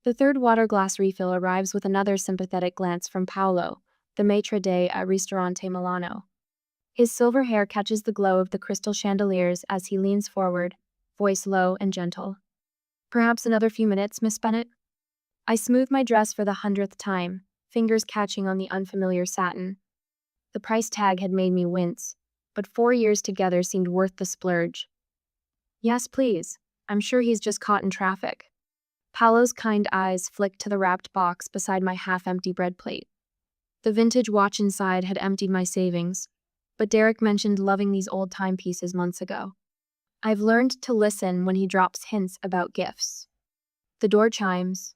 The third water glass refill arrives with another sympathetic glance from Paolo, the maitre d' at Ristorante Milano. His silver hair catches the glow of the crystal chandeliers as he leans forward, voice low and gentle. Perhaps another few minutes, Miss Bennet? I smooth my dress for the 100th time, fingers catching on the unfamiliar satin. The price tag had made me wince, but 4 years together seemed worth the splurge. Yes, please. I'm sure he's just caught in traffic. Paolo's kind eyes flicked to the wrapped box beside my half-empty bread plate. The vintage watch inside had emptied my savings, but Derek mentioned loving these old timepieces months ago. I've learned to listen when he drops hints about gifts. The door chimes.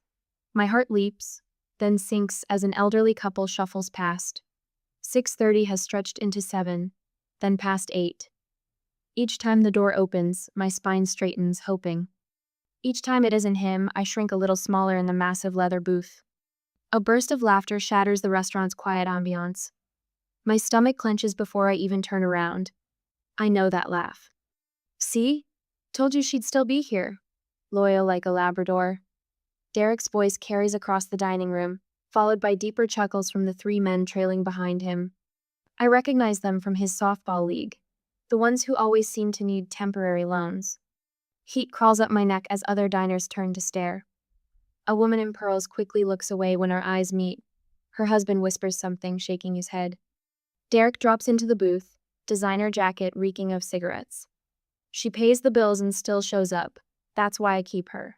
My heart leaps, then sinks as an elderly couple shuffles past. 6:30 has stretched into 7, then past 8. Each time the door opens, my spine straightens, hoping. Each time it isn't him, I shrink a little smaller in the massive leather booth. A burst of laughter shatters the restaurant's quiet ambiance. My stomach clenches before I even turn around. I know that laugh. See? Told you she'd still be here. Loyal like a Labrador. Derek's voice carries across the dining room, followed by deeper chuckles from the 3 men trailing behind him. I recognize them from his softball league, the ones who always seem to need temporary loans. Heat crawls up my neck as other diners turn to stare. A woman in pearls quickly looks away when our eyes meet. Her husband whispers something, shaking his head. Derek drops into the booth, designer jacket reeking of cigarettes. She pays the bills and still shows up. That's why I keep her.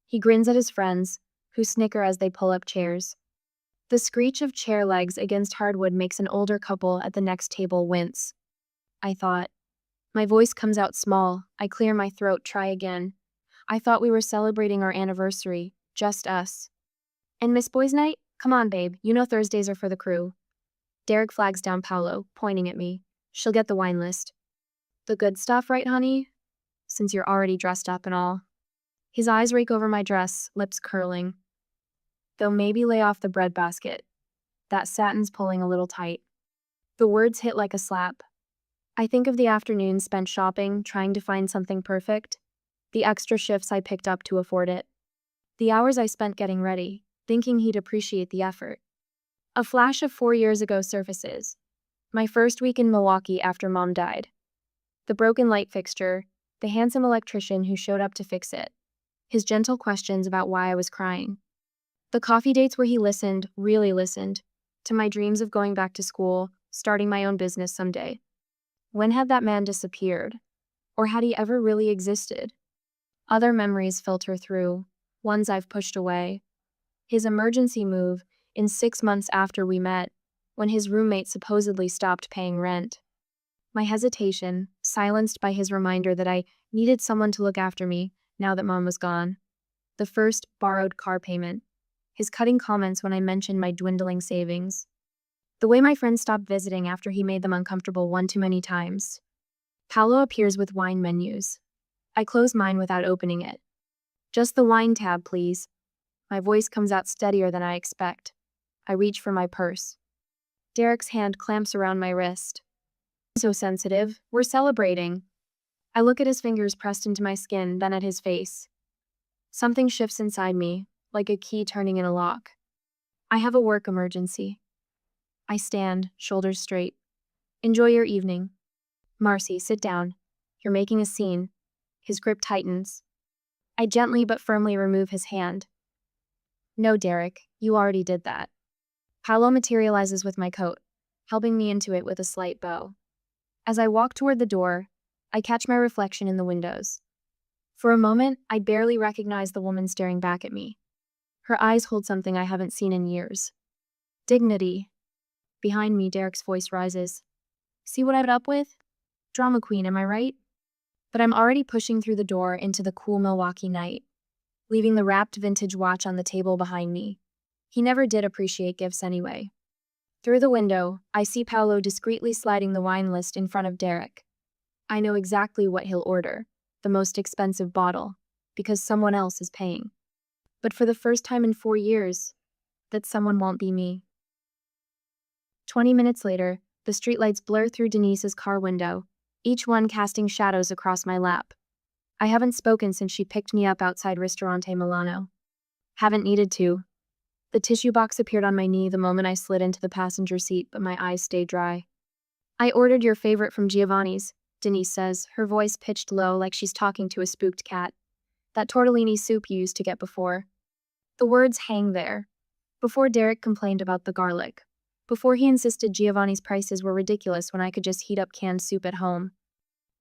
He grins at his friends, who snicker as they pull up chairs. The screech of chair legs against hardwood makes an older couple at the next table wince. I thought. My voice comes out small. I clear my throat, try again. I thought we were celebrating our anniversary, just us. And Miss Boys Night? Come on, babe, you know Thursdays are for the crew. Derek flags down Paolo, pointing at me. She'll get the wine list. The good stuff, right, honey? Since you're already dressed up and all. His eyes rake over my dress, lips curling. They'll maybe lay off the breadbasket. That satin's pulling a little tight. The words hit like a slap. I think of the afternoons spent shopping, trying to find something perfect. The extra shifts I picked up to afford it. The hours I spent getting ready, thinking he'd appreciate the effort. A flash of 4 years ago surfaces. My first week in Milwaukee after Mom died. The broken light fixture, the handsome electrician who showed up to fix it. His gentle questions about why I was crying. The coffee dates where he listened, really listened, to my dreams of going back to school, starting my own business someday. When had that man disappeared? Or had he ever really existed? Other memories filter through, ones I've pushed away. His emergency move, in 6 months after we met, when his roommate supposedly stopped paying rent. My hesitation, silenced by his reminder that I needed someone to look after me now that Mom was gone. The first borrowed car payment. His cutting comments when I mentioned my dwindling savings. The way my friends stopped visiting after he made them uncomfortable one too many times. Paolo appears with wine menus. I close mine without opening it. Just the wine tab, please. My voice comes out steadier than I expect. I reach for my purse. Derek's hand clamps around my wrist. So sensitive. We're celebrating. I look at his fingers pressed into my skin, then at his face. Something shifts inside me, like a key turning in a lock. I have a work emergency. I stand, shoulders straight. Enjoy your evening. Marcy, sit down. You're making a scene. His grip tightens. I gently but firmly remove his hand. No, Derek, you already did that. Paolo materializes with my coat, helping me into it with a slight bow. As I walk toward the door, I catch my reflection in the windows. For a moment, I barely recognize the woman staring back at me. Her eyes hold something I haven't seen in years. Dignity. Behind me, Derek's voice rises. See what I put up with? Drama queen, am I right? But I'm already pushing through the door into the cool Milwaukee night, leaving the wrapped vintage watch on the table behind me. He never did appreciate gifts anyway. Through the window, I see Paolo discreetly sliding the wine list in front of Derek. I know exactly what he'll order, the most expensive bottle, because someone else is paying. But for the first time in 4 years, that someone won't be me. 20 minutes later, the streetlights blur through Denise's car window, each one casting shadows across my lap. I haven't spoken since she picked me up outside Ristorante Milano. Haven't needed to. The tissue box appeared on my knee the moment I slid into the passenger seat, but my eyes stayed dry. I ordered your favorite from Giovanni's, Denise says, her voice pitched low like she's talking to a spooked cat. That tortellini soup you used to get before. The words hang there. Before Derek complained about the garlic. Before he insisted Giovanni's prices were ridiculous when I could just heat up canned soup at home.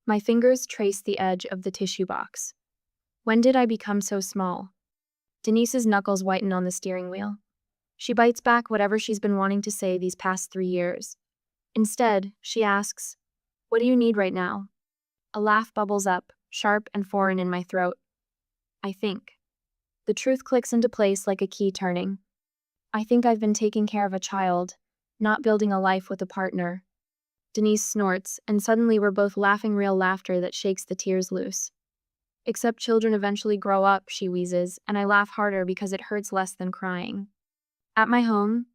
My fingers traced the edge of the tissue box. When did I become so small? Denise's knuckles whiten on the steering wheel. She bites back whatever she's been wanting to say these past 3 years. Instead, she asks, "What do you need right now?" A laugh bubbles up, sharp and foreign in my throat. I think. The truth clicks into place like a key turning. I think I've been taking care of a child, not building a life with a partner. Denise snorts, and suddenly we're both laughing real laughter that shakes the tears loose. Except children eventually grow up, she wheezes, and I laugh harder because it hurts less than crying. At my home,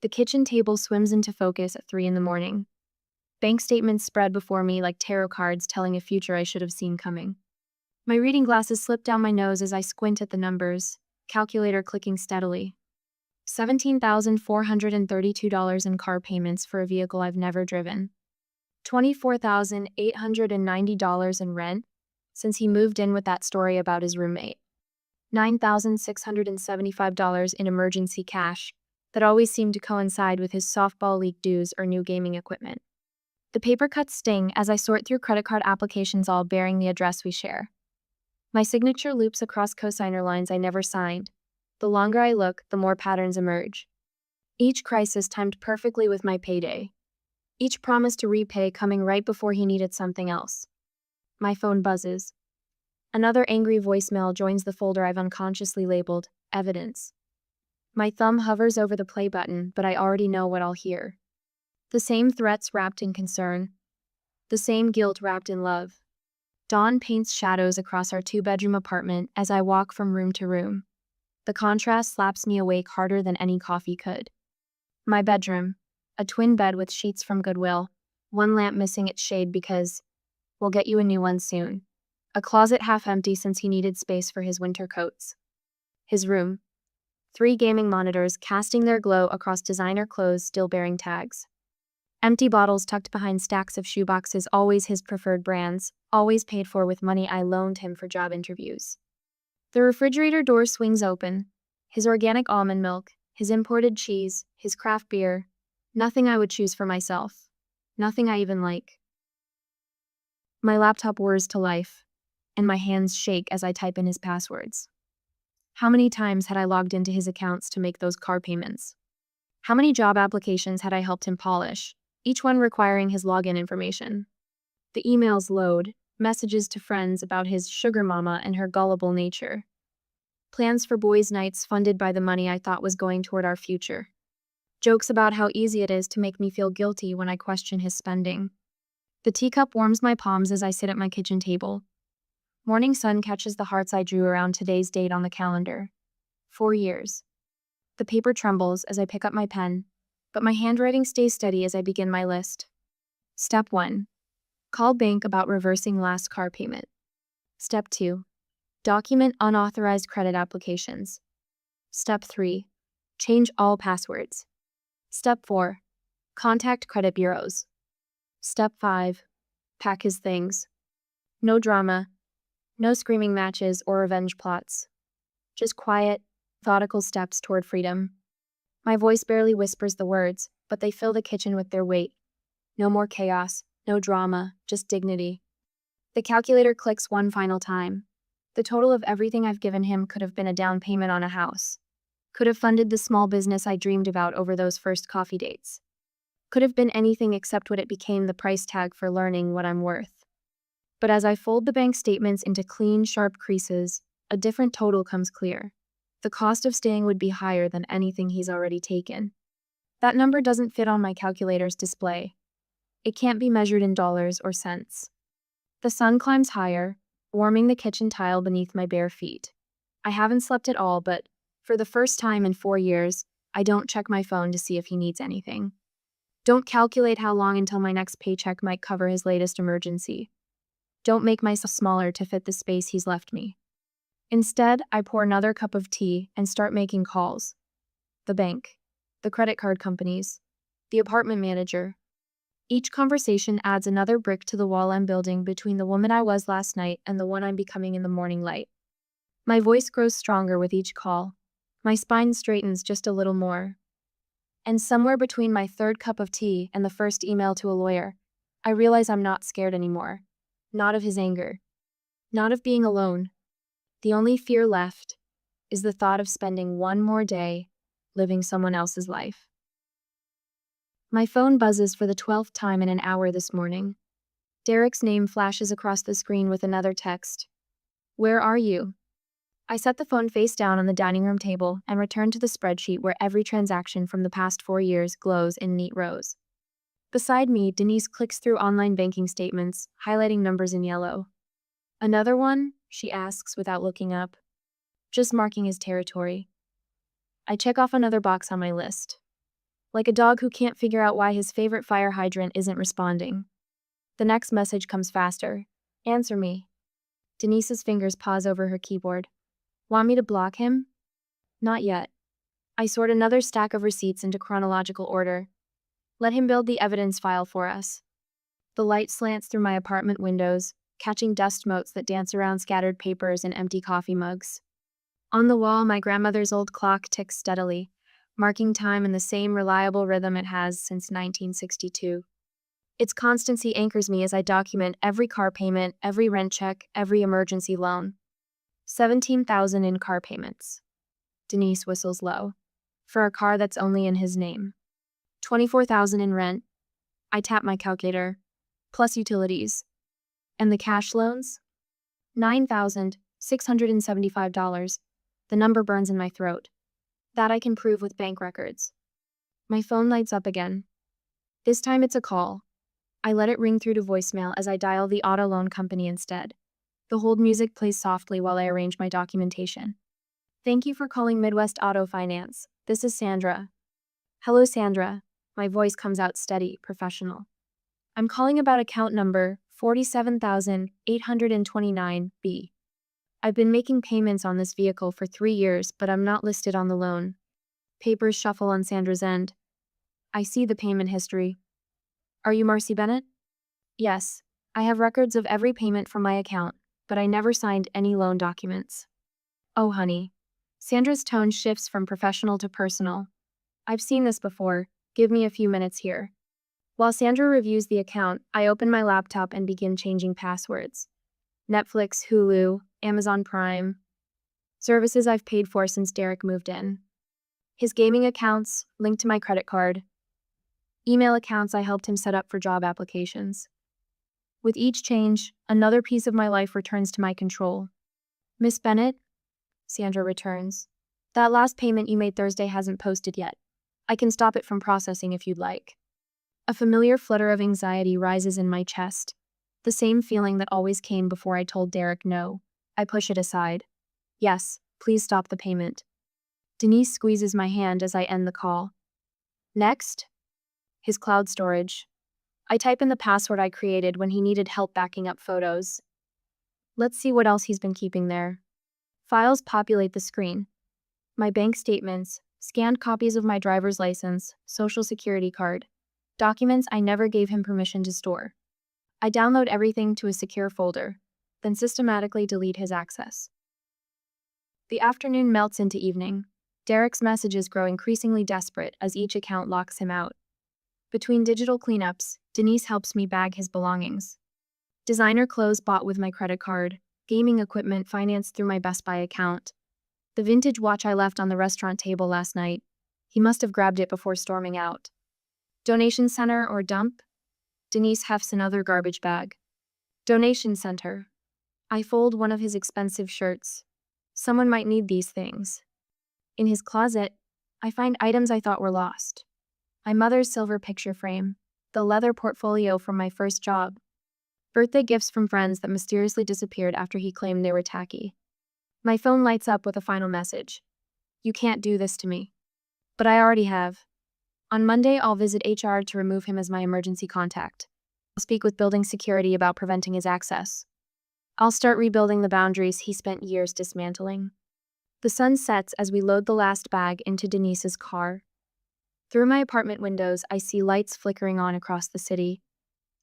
the kitchen table swims into focus at 3 in the morning. Bank statements spread before me like tarot cards telling a future I should have seen coming. My reading glasses slip down my nose as I squint at the numbers, calculator clicking steadily. $17,432 in car payments for a vehicle I've never driven. $24,890 in rent, since he moved in with that story about his roommate. $9,675 in emergency cash that always seemed to coincide with his softball league dues or new gaming equipment. The paper cuts sting as I sort through credit card applications all bearing the address we share. My signature loops across cosigner lines I never signed. The longer I look, the more patterns emerge. Each crisis timed perfectly with my payday. Each promise to repay coming right before he needed something else. My phone buzzes. Another angry voicemail joins the folder I've unconsciously labeled evidence. My thumb hovers over the play button, but I already know what I'll hear. The same threats wrapped in concern. The same guilt wrapped in love. Dawn paints shadows across our 2-bedroom apartment as I walk from room to room. The contrast slaps me awake harder than any coffee could. My bedroom, a twin bed with sheets from Goodwill, one lamp missing its shade because we'll get you a new one soon. A closet half empty since he needed space for his winter coats. His room, 3 gaming monitors casting their glow across designer clothes still bearing tags. Empty bottles tucked behind stacks of shoeboxes, always his preferred brands, always paid for with money I loaned him for job interviews. The refrigerator door swings open. His organic almond milk, his imported cheese, his craft beer. Nothing I would choose for myself. Nothing I even like. My laptop whirs to life, and my hands shake as I type in his passwords. How many times had I logged into his accounts to make those car payments? How many job applications had I helped him polish, each one requiring his login information? The emails load, messages to friends about his sugar mama and her gullible nature. Plans for boys' nights funded by the money I thought was going toward our future. Jokes about how easy it is to make me feel guilty when I question his spending. The teacup warms my palms as I sit at my kitchen table. Morning sun catches the hearts I drew around today's date on the calendar. 4 years. The paper trembles as I pick up my pen, but my handwriting stays steady as I begin my list. Step 1. Call bank about reversing last car payment. Step 2. Document unauthorized credit applications. Step 3. Change all passwords. Step 4. Contact credit bureaus. Step 5. Pack his things. No drama. No screaming matches or revenge plots. Just quiet, methodical steps toward freedom. My voice barely whispers the words, but they fill the kitchen with their weight. No more chaos, no drama, just dignity. The calculator clicks one final time. The total of everything I've given him could have been a down payment on a house. Could have funded the small business I dreamed about over those first coffee dates. Could have been anything except what it became the price tag for learning what I'm worth. But as I fold the bank statements into clean, sharp creases, a different total comes clear. The cost of staying would be higher than anything he's already taken. That number doesn't fit on my calculator's display. It can't be measured in dollars or cents. The sun climbs higher, warming the kitchen tile beneath my bare feet. I haven't slept at all, but for the first time in 4 years, I don't check my phone to see if he needs anything. Don't calculate how long until my next paycheck might cover his latest emergency. Don't make myself smaller to fit the space he's left me. Instead, I pour another cup of tea and start making calls. The bank, the credit card companies, the apartment manager. Each conversation adds another brick to the wall I'm building between the woman I was last night and the one I'm becoming in the morning light. My voice grows stronger with each call. My spine straightens just a little more. And somewhere between my third cup of tea and the first email to a lawyer, I realize I'm not scared anymore. Not of his anger. Not of being alone. The only fear left is the thought of spending one more day living someone else's life. My phone buzzes for the 12th time in an hour this morning. Derek's name flashes across the screen with another text. Where are you? I set the phone face down on the dining room table and return to the spreadsheet where every transaction from the past 4 years glows in neat rows. Beside me, Denise clicks through online banking statements, highlighting numbers in yellow. Another one? She asks without looking up. Just marking his territory. I check off another box on my list. Like a dog who can't figure out why his favorite fire hydrant isn't responding. The next message comes faster. Answer me. Denise's fingers pause over her keyboard. Want me to block him? Not yet. I sort another stack of receipts into chronological order. Let him build the evidence file for us. The light slants through my apartment windows, catching dust motes that dance around scattered papers and empty coffee mugs. On the wall, my grandmother's old clock ticks steadily, marking time in the same reliable rhythm it has since 1962. Its constancy anchors me as I document every car payment, every rent check, every emergency loan. $17,000 in car payments. Denise whistles low. For a car that's only in his name. $24,000 in rent. I tap my calculator. Plus utilities. And the cash loans? $9,675. The number burns in my throat. That I can prove with bank records. My phone lights up again. This time it's a call. I let it ring through to voicemail as I dial the auto loan company instead. The hold music plays softly while I arrange my documentation. Thank you for calling Midwest Auto Finance. This is Sandra. Hello, Sandra. My voice comes out steady, professional. I'm calling about account number 47,829B. I've been making payments on this vehicle for 3 years, but I'm not listed on the loan. Papers shuffle on Sandra's end. I see the payment history. Are you Marcy Bennett? Yes. I have records of every payment from my account, but I never signed any loan documents. Oh, honey. Sandra's tone shifts from professional to personal. I've seen this before. Give me a few minutes here. While Sandra reviews the account, I open my laptop and begin changing passwords. Netflix, Hulu, Amazon Prime. Services I've paid for since Derek moved in. His gaming accounts, linked to my credit card. Email accounts I helped him set up for job applications. With each change, another piece of my life returns to my control. Miss Bennett? Sandra returns. That last payment you made Thursday hasn't posted yet. I can stop it from processing if you'd like. A familiar flutter of anxiety rises in my chest. The same feeling that always came before I told Derek no. I push it aside. Yes, please stop the payment. Denise squeezes my hand as I end the call. Next? His cloud storage. I type in the password I created when he needed help backing up photos. Let's see what else he's been keeping there. Files populate the screen. My bank statements, scanned copies of my driver's license, social security card, documents I never gave him permission to store. I download everything to a secure folder, then systematically delete his access. The afternoon melts into evening. Derek's messages grow increasingly desperate as each account locks him out. Between digital cleanups, Denise helps me bag his belongings. Designer clothes bought with my credit card, gaming equipment financed through my Best Buy account. The vintage watch I left on the restaurant table last night. He must have grabbed it before storming out. Donation center or dump? Denise hefts another garbage bag. Donation center. I fold one of his expensive shirts. Someone might need these things. In his closet, I find items I thought were lost. My mother's silver picture frame, the leather portfolio from my first job, birthday gifts from friends that mysteriously disappeared after he claimed they were tacky. My phone lights up with a final message. You can't do this to me. But I already have. On Monday, I'll visit HR to remove him as my emergency contact. I'll speak with building security about preventing his access. I'll start rebuilding the boundaries he spent years dismantling. The sun sets as we load the last bag into Denise's car. Through my apartment windows, I see lights flickering on across the city.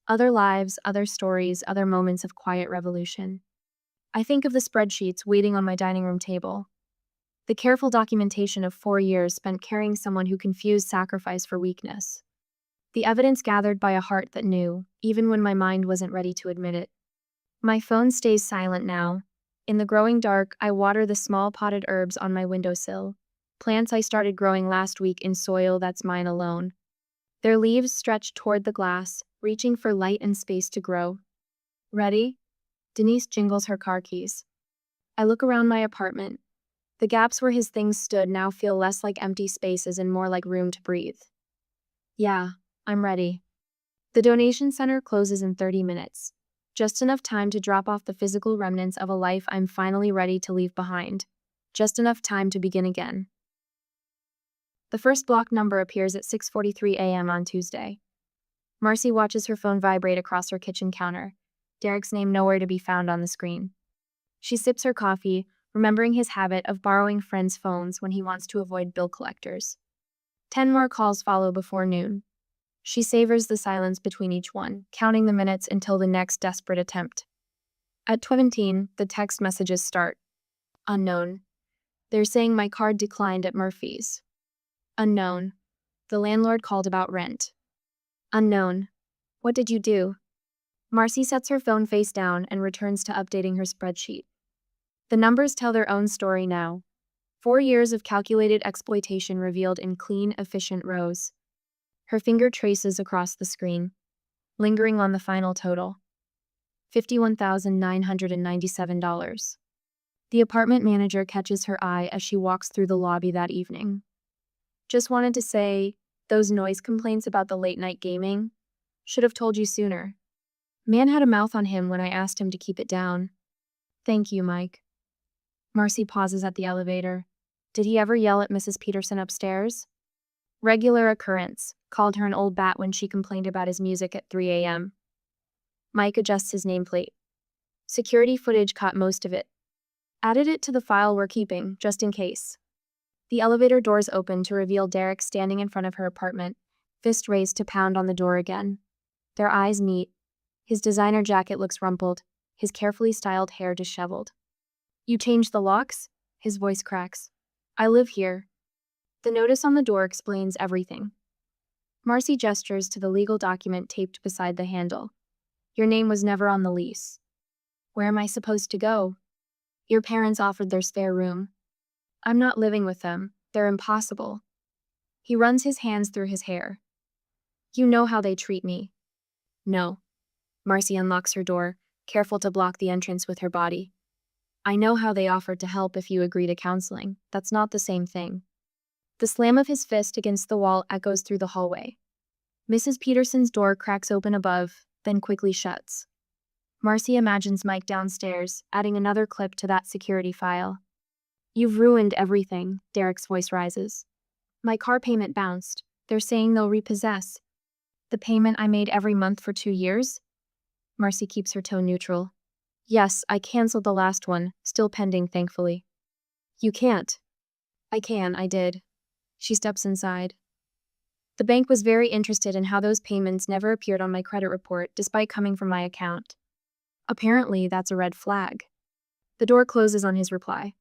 Other lives, other stories, other moments of quiet revolution. I think of the spreadsheets waiting on my dining room table. The careful documentation of 4 years spent carrying someone who confused sacrifice for weakness. The evidence gathered by a heart that knew, even when my mind wasn't ready to admit it. My phone stays silent now. In the growing dark, I water the small potted herbs on my windowsill. Plants I started growing last week in soil that's mine alone. Their leaves stretch toward the glass, reaching for light and space to grow. Ready? Denise jingles her car keys. I look around my apartment. The gaps where his things stood now feel less like empty spaces and more like room to breathe. Yeah, I'm ready. The donation center closes in 30 minutes. Just enough time to drop off the physical remnants of a life I'm finally ready to leave behind. Just enough time to begin again. The first block number appears at 6:43 a.m. on Tuesday. Marcy watches her phone vibrate across her kitchen counter. Derek's name nowhere to be found on the screen. She sips her coffee, remembering his habit of borrowing friends' phones when he wants to avoid bill collectors. 10 more calls follow before noon. She savors the silence between each one, counting the minutes until the next desperate attempt. At 17, the text messages start. Unknown. They're saying my card declined at Murphy's. Unknown. The landlord called about rent. Unknown. What did you do? Marcy sets her phone face down and returns to updating her spreadsheet. The numbers tell their own story now. 4 years of calculated exploitation revealed in clean, efficient rows. Her finger traces across the screen, lingering on the final total. $51,997. The apartment manager catches her eye as she walks through the lobby that evening. Just wanted to say, those noise complaints about the late-night gaming? Should have told you sooner. Man had a mouth on him when I asked him to keep it down. Thank you, Mike. Marcy pauses at the elevator. Did he ever yell at Mrs. Peterson upstairs? Regular occurrence. Called her an old bat when she complained about his music at 3 a.m. Mike adjusts his nameplate. Security footage caught most of it. Added it to the file we're keeping, just in case. The elevator doors open to reveal Derek standing in front of her apartment, fist raised to pound on the door again. Their eyes meet. His designer jacket looks rumpled, his carefully styled hair disheveled. You changed the locks? His voice cracks. I live here. The notice on the door explains everything. Marcy gestures to the legal document taped beside the handle. Your name was never on the lease. Where am I supposed to go? Your parents offered their spare room. I'm not living with them. They're impossible. He runs his hands through his hair. You know how they treat me. No. Marcy unlocks her door, careful to block the entrance with her body. I know how they offered to help if you agree to counseling. That's not the same thing. The slam of his fist against the wall echoes through the hallway. Mrs. Peterson's door cracks open above, then quickly shuts. Marcy imagines Mike downstairs, adding another clip to that security file. You've ruined everything, Derek's voice rises. My car payment bounced. They're saying they'll repossess. The payment I made every month for 2 years? Marcy keeps her tone neutral. Yes, I canceled the last one, still pending, thankfully. You can't. I can, I did. She steps inside. The bank was very interested in how those payments never appeared on my credit report, despite coming from my account. Apparently, that's a red flag. The door closes on his reply.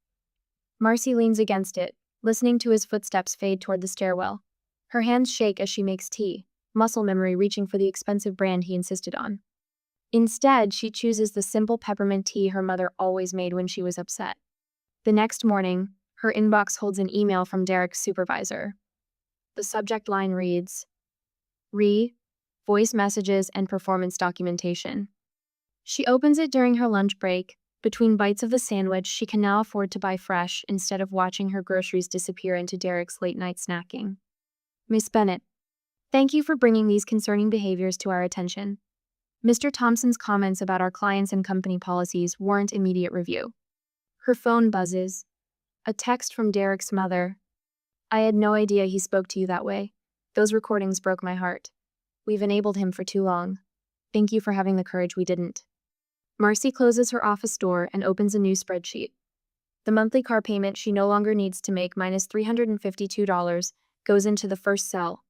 Marcy leans against it, listening to his footsteps fade toward the stairwell. Her hands shake as she makes tea, muscle memory reaching for the expensive brand he insisted on. Instead, she chooses the simple peppermint tea her mother always made when she was upset. The next morning, her inbox holds an email from Derek's supervisor. The subject line reads, voice messages and performance documentation. She opens it during her lunch break. Between bites of the sandwich she can now afford to buy fresh instead of watching her groceries disappear into Derek's late-night snacking. Miss Bennett, thank you for bringing these concerning behaviors to our attention. Mr. Thompson's comments about our clients and company policies warrant immediate review. Her phone buzzes. A text from Derek's mother. I had no idea he spoke to you that way. Those recordings broke my heart. We've enabled him for too long. Thank you for having the courage we didn't. Marcy closes her office door and opens a new spreadsheet. The monthly car payment she no longer needs to make minus $352 goes into the first cell.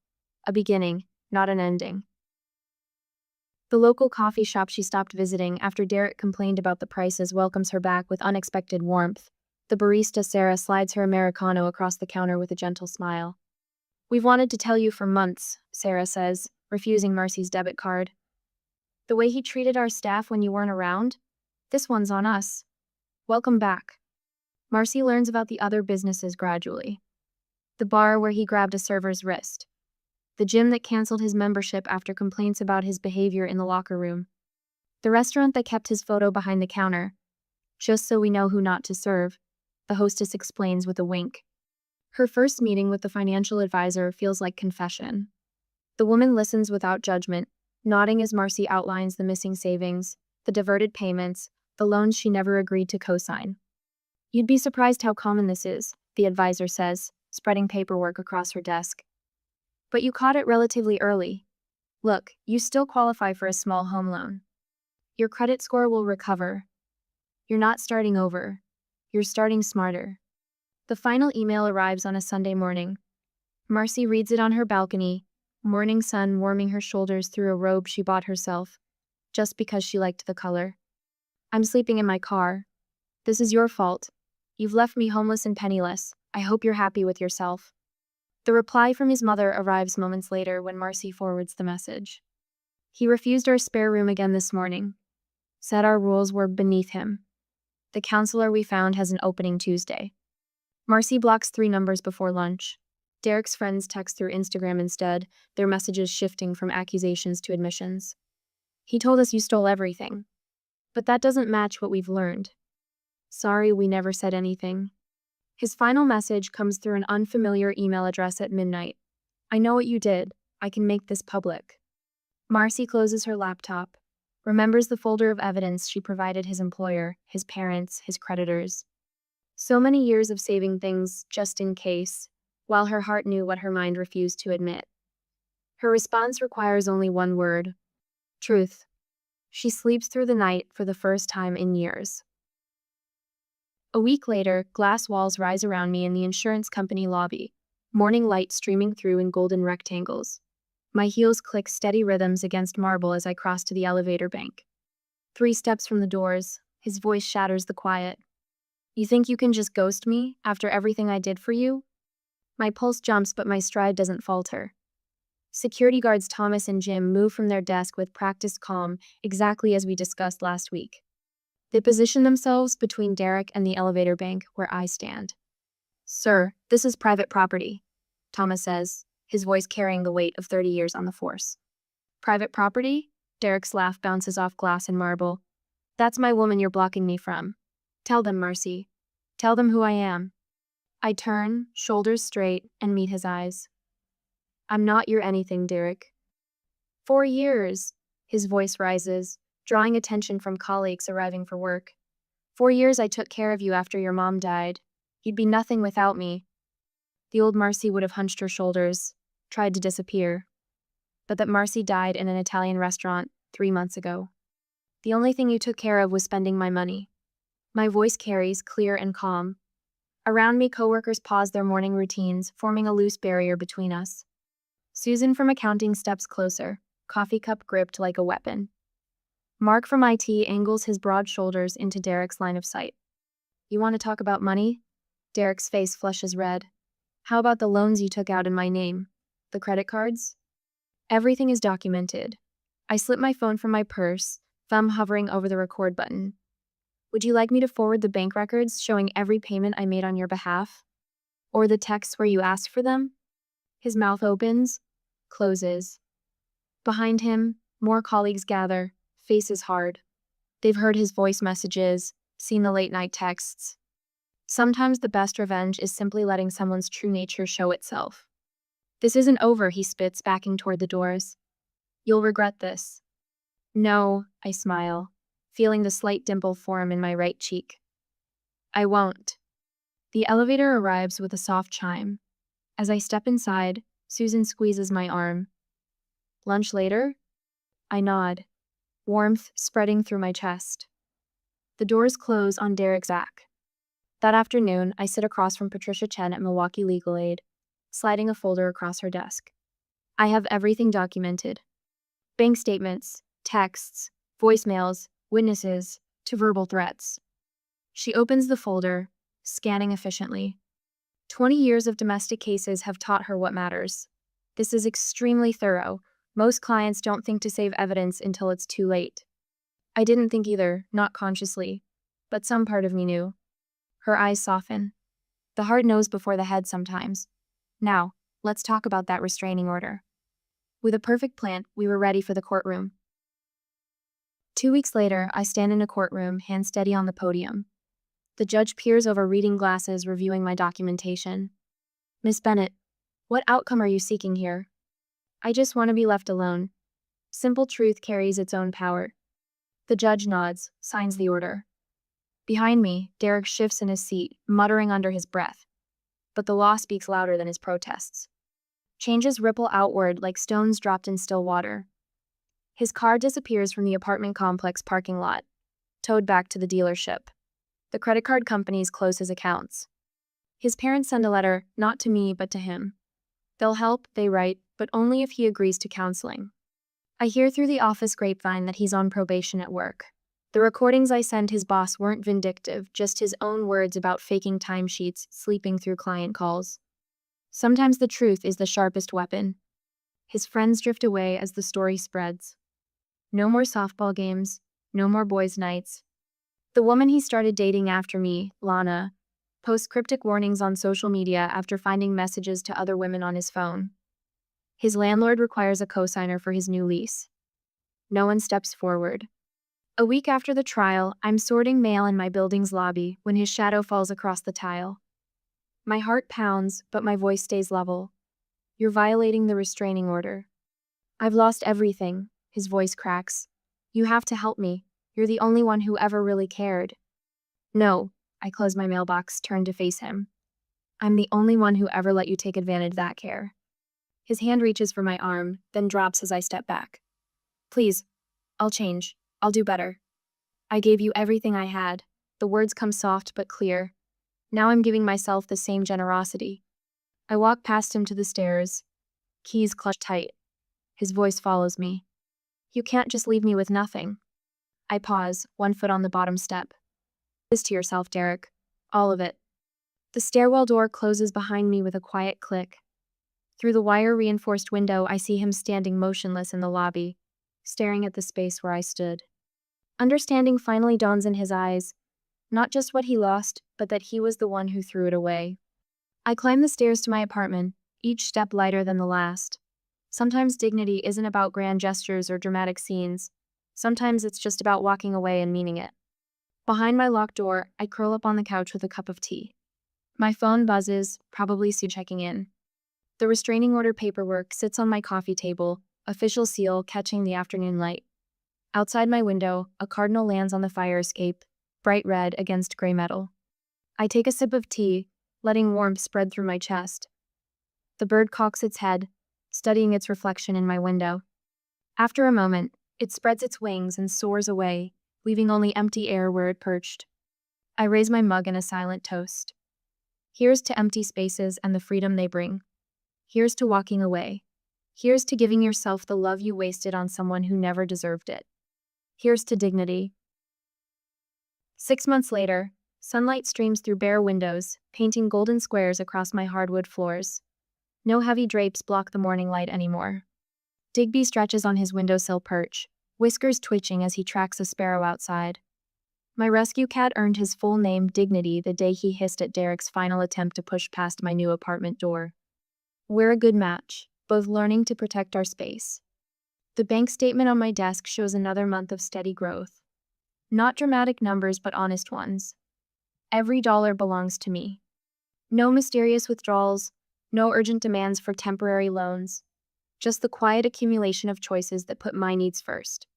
A beginning, not an ending. The local coffee shop she stopped visiting after Derek complained about the prices welcomes her back with unexpected warmth. The barista Sarah slides her Americano across the counter with a gentle smile. "We've wanted to tell you for months," Sarah says, refusing Marcy's debit card. "The way he treated our staff when you weren't around? This one's on us. Welcome back." Marcy learns about the other businesses gradually. The bar where he grabbed a server's wrist. The gym that canceled his membership after complaints about his behavior in the locker room. The restaurant that kept his photo behind the counter. "Just so we know who not to serve," the hostess explains with a wink. Her first meeting with the financial advisor feels like confession. The woman listens without judgment, nodding as Marcy outlines the missing savings, the diverted payments, the loans she never agreed to co-sign. "You'd be surprised how common this is," the advisor says, spreading paperwork across her desk. "But you caught it relatively early. Look, you still qualify for a small home loan. Your credit score will recover. You're not starting over. You're starting smarter." The final email arrives on a Sunday morning. Marcy reads it on her balcony, morning sun warming her shoulders through a robe she bought herself, just because she liked the color. "I'm sleeping in my car. This is your fault. You've left me homeless and penniless. I hope you're happy with yourself." The reply from his mother arrives moments later when Marcy forwards the message. "He refused our spare room again this morning. Said our rules were beneath him. The counselor we found has an opening Tuesday." Marcy blocks 3 numbers before lunch. Derek's friends text through Instagram instead, their messages shifting from accusations to admissions. "He told us you stole everything. But that doesn't match what we've learned. Sorry we never said anything." His final message comes through an unfamiliar email address at midnight. "I know what you did. I can make this public." Marcy closes her laptop, remembers the folder of evidence she provided his employer, his parents, his creditors. So many years of saving things just in case, while her heart knew what her mind refused to admit. Her response requires only one word: truth. She sleeps through the night for the first time in years. A week later, glass walls rise around me in the insurance company lobby, morning light streaming through in golden rectangles. My heels click steady rhythms against marble as I cross to the elevator bank. 3 steps from the doors, his voice shatters the quiet. "You think you can just ghost me after everything I did for you?" My pulse jumps, but my stride doesn't falter. Security guards Thomas and Jim move from their desk with practiced calm, exactly as we discussed last week. They position themselves between Derek and the elevator bank where I stand. "Sir, this is private property," Thomas says, his voice carrying the weight of 30 years on the force. "Private property?" Derek's laugh bounces off glass and marble. "That's my woman you're blocking me from. Tell them, Marcy. Tell them who I am." I turn, shoulders straight, and meet his eyes. "I'm not your anything, Derek." 4 years, his voice rises, drawing attention from colleagues arriving for work. 4 years I took care of you after your mom died. You'd be nothing without me." The old Marcy would have hunched her shoulders, tried to disappear. But that Marcy died in an Italian restaurant 3 months ago. "The only thing you took care of was spending my money." My voice carries, clear and calm. Around me, coworkers pause their morning routines, forming a loose barrier between us. Susan from accounting steps closer, coffee cup gripped like a weapon. Mark from IT angles his broad shoulders into Derek's line of sight. "You want to talk about money?" Derek's face flushes red. "How about the loans you took out in my name? The credit cards?" "Everything is documented." I slip my phone from my purse, thumb hovering over the record button. "Would you like me to forward the bank records showing every payment I made on your behalf? Or the texts where you asked for them?" His mouth opens, closes. Behind him, more colleagues gather, faces hard. They've heard his voice messages, seen the late-night texts. Sometimes the best revenge is simply letting someone's true nature show itself. "This isn't over," he spits, backing toward the doors. "You'll regret this." "No," I smile, feeling the slight dimple form in my right cheek. "I won't." The elevator arrives with a soft chime. As I step inside, Susan squeezes my arm. "Lunch later?" I nod, warmth spreading through my chest. The doors close on Derek's back. That afternoon, I sit across from Patricia Chen at Milwaukee Legal Aid, sliding a folder across her desk. I have everything documented. Bank statements, texts, voicemails, witnesses, to verbal threats. She opens the folder, scanning efficiently. 20 years of domestic cases have taught her what matters. This is extremely thorough. Most clients don't think to save evidence until it's too late. I didn't think either, not consciously, but some part of me knew. Her eyes soften. The heart knows before the head sometimes. Now, let's talk about that restraining order. With a perfect plan, we were ready for the courtroom. 2 weeks later, I stand in a courtroom, hand steady on the podium. The judge peers over reading glasses, reviewing my documentation. Miss Bennett, what outcome are you seeking here? I just want to be left alone. Simple truth carries its own power. The judge nods, signs the order. Behind me, Derek shifts in his seat, muttering under his breath. But the law speaks louder than his protests. Changes ripple outward like stones dropped in still water. His car disappears from the apartment complex parking lot, towed back to the dealership. The credit card companies close his accounts. His parents send a letter, not to me, but to him. They'll help, they write, but only if he agrees to counseling. I hear through the office grapevine that he's on probation at work. The recordings I send his boss weren't vindictive, just his own words about faking timesheets, sleeping through client calls. Sometimes the truth is the sharpest weapon. His friends drift away as the story spreads. No more softball games, no more boys' nights. The woman he started dating after me, Lana, posts cryptic warnings on social media after finding messages to other women on his phone. His landlord requires a cosigner for his new lease. No one steps forward. A week after the trial, I'm sorting mail in my building's lobby when his shadow falls across the tile. My heart pounds, but my voice stays level. You're violating the restraining order. I've lost everything, his voice cracks. You have to help me. You're the only one who ever really cared. No, I close my mailbox, turn to face him. I'm the only one who ever let you take advantage of that care. His hand reaches for my arm, then drops as I step back. Please, I'll change. I'll do better. I gave you everything I had. The words come soft but clear. Now I'm giving myself the same generosity. I walk past him to the stairs, keys clutched tight. His voice follows me. You can't just leave me with nothing. I pause, one foot on the bottom step. This to yourself, Derek. All of it. The stairwell door closes behind me with a quiet click. Through the wire-reinforced window, I see him standing motionless in the lobby, staring at the space where I stood. Understanding finally dawns in his eyes, not just what he lost, but that he was the one who threw it away. I climb the stairs to my apartment, each step lighter than the last. Sometimes dignity isn't about grand gestures or dramatic scenes. Sometimes it's just about walking away and meaning it. Behind my locked door, I curl up on the couch with a cup of tea. My phone buzzes, probably Sue checking in. The restraining order paperwork sits on my coffee table, official seal catching the afternoon light. Outside my window, a cardinal lands on the fire escape, bright red against gray metal. I take a sip of tea, letting warmth spread through my chest. The bird cocks its head, studying its reflection in my window. After a moment, it spreads its wings and soars away, leaving only empty air where it perched. I raise my mug in a silent toast. Here's to empty spaces and the freedom they bring. Here's to walking away. Here's to giving yourself the love you wasted on someone who never deserved it. Here's to dignity. 6 months later, sunlight streams through bare windows, painting golden squares across my hardwood floors. No heavy drapes block the morning light anymore. Digby stretches on his windowsill perch, whiskers twitching as he tracks a sparrow outside. My rescue cat earned his full name, Dignity, the day he hissed at Derek's final attempt to push past my new apartment door. We're a good match, both learning to protect our space. The bank statement on my desk shows another month of steady growth. Not dramatic numbers, but honest ones. Every dollar belongs to me. No mysterious withdrawals, no urgent demands for temporary loans. Just the quiet accumulation of choices that put my needs first.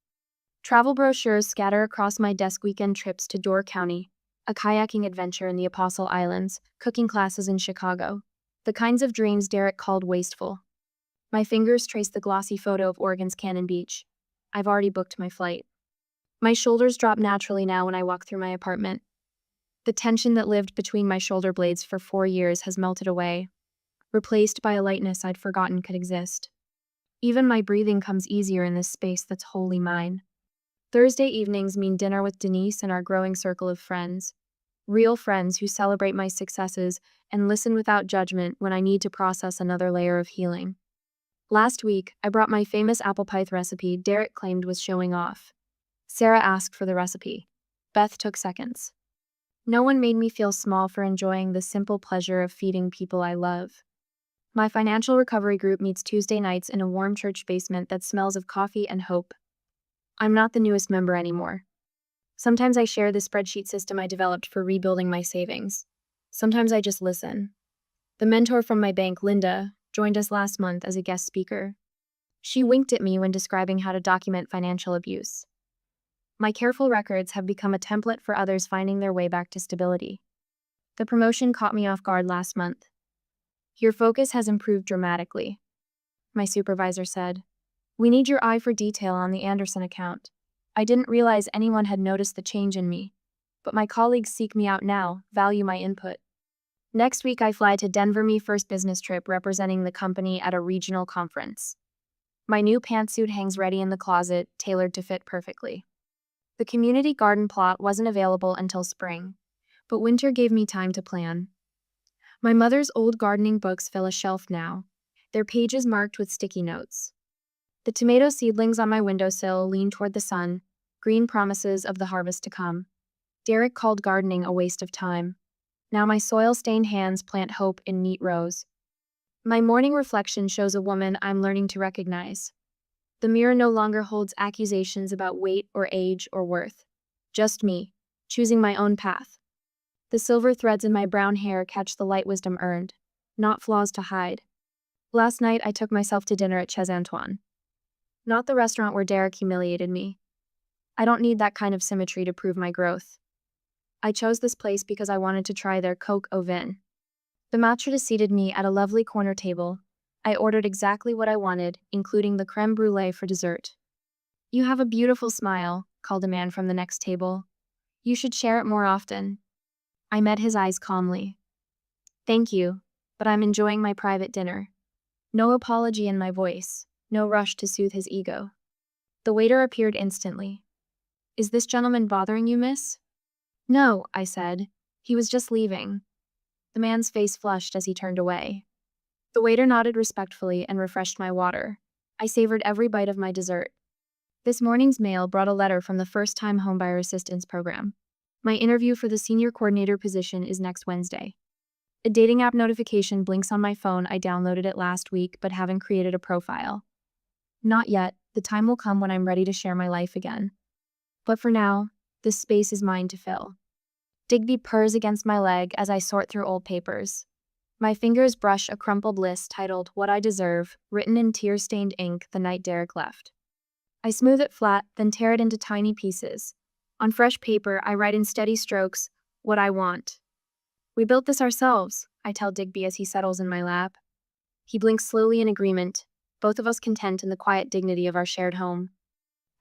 Travel brochures scatter across my desk: weekend trips to Door County, a kayaking adventure in the Apostle Islands, cooking classes in Chicago. The kinds of dreams Derek called wasteful. My fingers trace the glossy photo of Oregon's Cannon Beach. I've already booked my flight. My shoulders drop naturally now when I walk through my apartment. The tension that lived between my shoulder blades for 4 years has melted away, replaced by a lightness I'd forgotten could exist. Even my breathing comes easier in this space that's wholly mine. Thursday evenings mean dinner with Denise and our growing circle of friends. Real friends who celebrate my successes and listen without judgment when I need to process another layer of healing. Last week, I brought my famous apple pie recipe Derek claimed was showing off. Sarah asked for the recipe. Beth took seconds. No one made me feel small for enjoying the simple pleasure of feeding people I love. My financial recovery group meets Tuesday nights in a warm church basement that smells of coffee and hope. I'm not the newest member anymore. Sometimes I share the spreadsheet system I developed for rebuilding my savings. Sometimes I just listen. The mentor from my bank, Linda, joined us last month as a guest speaker. She winked at me when describing how to document financial abuse. My careful records have become a template for others finding their way back to stability. The promotion caught me off guard last month. Your focus has improved dramatically, my supervisor said. We need your eye for detail on the Anderson account. I didn't realize anyone had noticed the change in me, but my colleagues seek me out now, value my input. Next week I fly to Denver, my first business trip representing the company at a regional conference. My new pantsuit hangs ready in the closet, tailored to fit perfectly. The community garden plot wasn't available until spring, but winter gave me time to plan. My mother's old gardening books fill a shelf now, their pages marked with sticky notes. The tomato seedlings on my windowsill lean toward the sun, green promises of the harvest to come. Derek called gardening a waste of time. Now my soil-stained hands plant hope in neat rows. My morning reflection shows a woman I'm learning to recognize. The mirror no longer holds accusations about weight or age or worth. Just me, choosing my own path. The silver threads in my brown hair catch the light wisdom earned, not flaws to hide. Last night I took myself to dinner at Chez Antoine. Not the restaurant where Derek humiliated me. I don't need that kind of symmetry to prove my growth. I chose this place because I wanted to try their coq au vin. The maitre seated me at a lovely corner table. I ordered exactly what I wanted, including the creme brulee for dessert. You have a beautiful smile, called a man from the next table. You should share it more often. I met his eyes calmly. Thank you, but I'm enjoying my private dinner. No apology in my voice, no rush to soothe his ego. The waiter appeared instantly. Is this gentleman bothering you, miss? No, I said. He was just leaving. The man's face flushed as he turned away. The waiter nodded respectfully and refreshed my water. I savored every bite of my dessert. This morning's mail brought a letter from the First-Time Homebuyer Assistance Program. My interview for the senior coordinator position is next Wednesday. A dating app notification blinks on my phone. I downloaded it last week but haven't created a profile. Not yet. The time will come when I'm ready to share my life again. But for now, this space is mine to fill. Digby purrs against my leg as I sort through old papers. My fingers brush a crumpled list titled What I Deserve, written in tear-stained ink the night Derek left. I smooth it flat, then tear it into tiny pieces. On fresh paper, I write in steady strokes, what I want. We built this ourselves, I tell Digby as he settles in my lap. He blinks slowly in agreement, both of us content in the quiet dignity of our shared home.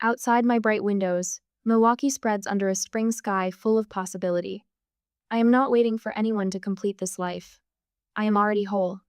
Outside my bright windows, Milwaukee spreads under a spring sky full of possibility. I am not waiting for anyone to complete this life. I am already whole.